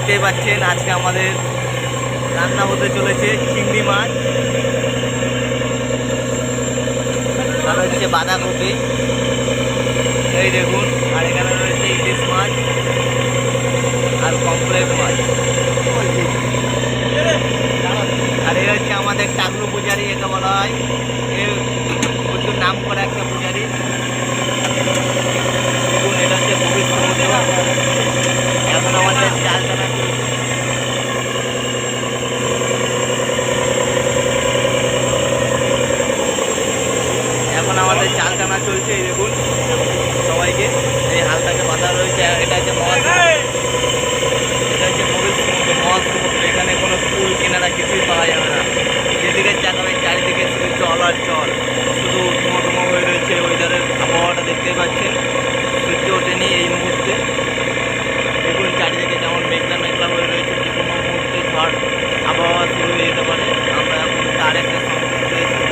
দেখতেই পাচ্ছেন আজকে আমাদের রান্না হতে চলেছে চিংড়ি মাছ, আর হচ্ছে বাঁধাকপি, এই দেখুন। আর এখানে রয়েছে ইলিশ মাছ আর পমফ্রেট মাছ। আর এই হচ্ছে আমাদের টাকলু পূজারি, একে বলা হয়। এ প্রচুর নাম করা একটা পূজারি। দেখুন, এটা হচ্ছে পবিত্র সমুদ্র। এখন আমাদের জাল টানা চলছে। এখন আমাদের জাল টানা চলছে। এই দেখুন সবাইকে, এই হালটাকে বাঁধা রয়েছে। এটা হচ্ছে এটা হচ্ছে পবিত্র সমুদ্র, মহাসমুদ্র। এখানে কোনো ফুল কিনারা কিছুই পাওয়া যাবে না। যেদিকে চাকাবেন চারিদিকে শুধু জল আর জল, শুধু ধুমো হয়ে রয়েছে। ওয়েদারের আবহাওয়াটা দেখতেই পাচ্ছেন, সূর্য ওঠেনি এই মুহূর্তে। দেখুন চারিদিকে যেমন মেঘলা মেঘলা হয়ে রয়েছে, যে কোনো মুহূর্তে ঝড় আবহাওয়া শুরু হয়ে যেতে পারে। আমরা এখন তার একটা সংকেত পেয়েছি।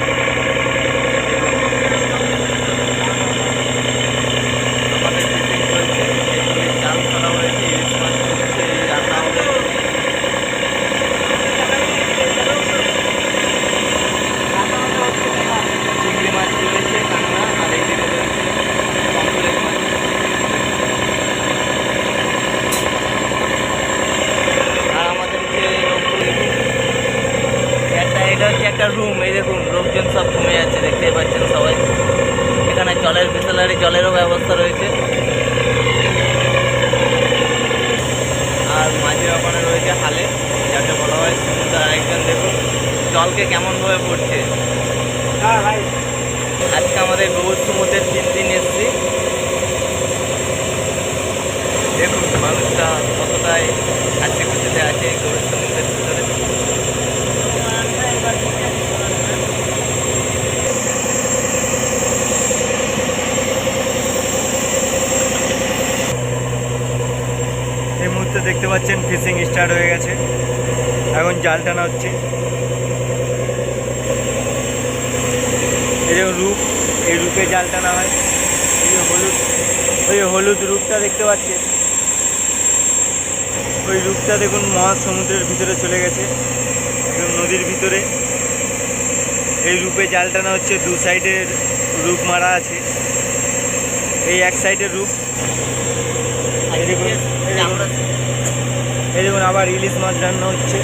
আমাদের ফিশিং চলছে, এগুলি জাল ফেলা হয়েছে, ইলিশ মাছ চলছে, রান্না হবে। চিংড়ি মাছ রয়েছে কাঁকড়া, আর এইদিকে রয়েছে পমফ্রেট মাছ। আর আমাদের যে লোকগুলো, এটা হচ্ছে একটা রুম। এই দেখুন লোকজন সব ঘুমিয়ে যাচ্ছে, দেখতেই পাচ্ছেন সবাই। এখানে জলের বিসলারি জলেরও ব্যবস্থা রয়েছে। আর মাঝে ওখানে রয়েছে হালে, যাকে বলা হয় সমুদ্র। আরেকজন দেখুন জলকে কেমনভাবে পড়ছে। আজকে আমাদের গৌর সমুদ্রের 3 দিন এসছি। দেখুন মানুষটা কতটাই কাছে খুঁজতে আছে গৌর সমুদ্রের ভিতরে। এই মুহূর্তে দেখতে পাচ্ছেন ফিশিং স্টার্ট হয়ে গেছে। এখন জাল টানা হচ্ছে। এই যে রূপ, এই রূপে জাল টানা হয়। এই যে হলুদ, ওই হলুদ রূপটা দেখতে পাচ্ছেন, ওই রূপটা দেখুন মহাসমুদ্রের ভিতরে চলে গেছে, একদম নদীর ভিতরে। এই রূপে জাল টানা হচ্ছে। 2 সাইডের রূপ মারা আছে। এই এক সাইডের রূপ। এই দেখুন, এই দেখুন আবার ইলিশ মাছ রান্না হচ্ছে।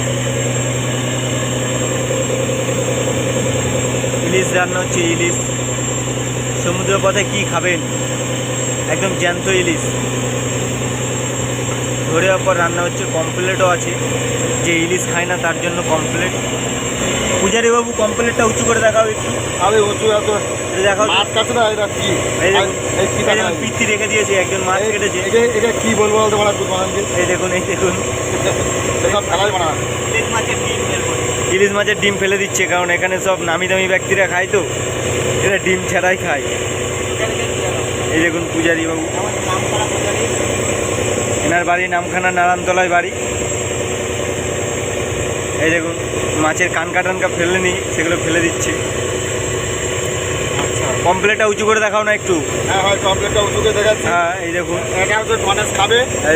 ইলিশ রান্না হচ্ছে, ইলিশ। সমুদ্র পথে কি খাবেন, একদম জ্যান্ত ইলিশ ধরে পর রান্না হচ্ছে। কমপ্লেটও আছে, যে ইলিশ খায় না তার জন্য কমপ্লেট। পূজারি বাবু কমপ্লেটটা উঁচু করে দেখাও একটু। আরে উঁচু এত দেখাও। মাছ কাটছে না, এটা কি পিত্তি রেখে দিয়েছে, একজন মাছ কেটেছে। এটা কি বলবো বলতে পারা বানানকে। এই দেখুন, এই দেখুন সব খেলাই বানা। ইলিশ মাছের ডিম ফেলে দিচ্ছে, কারণ এখানে সব নামি দামি ব্যক্তিরা খায়, তো এরা ডিম ছাড়াই খায়। এই দেখুন পূজারি বাবু, এনার বাড়ি নামখানা নারায়ণতলায় বাড়ি। এই দেখুন মাছের কানকা টানকা ফেলেনি, সেগুলো ফেলে দিচ্ছে। আচ্ছা, কমপ্লেটটা উঁচু করে দেখাও না একটু। হ্যাঁ হয়, কমপ্লেটটা উঁচু করে দেখাচ্ছি। হ্যাঁ এই দেখুন, এটা হচ্ছে গণেশ খাবে।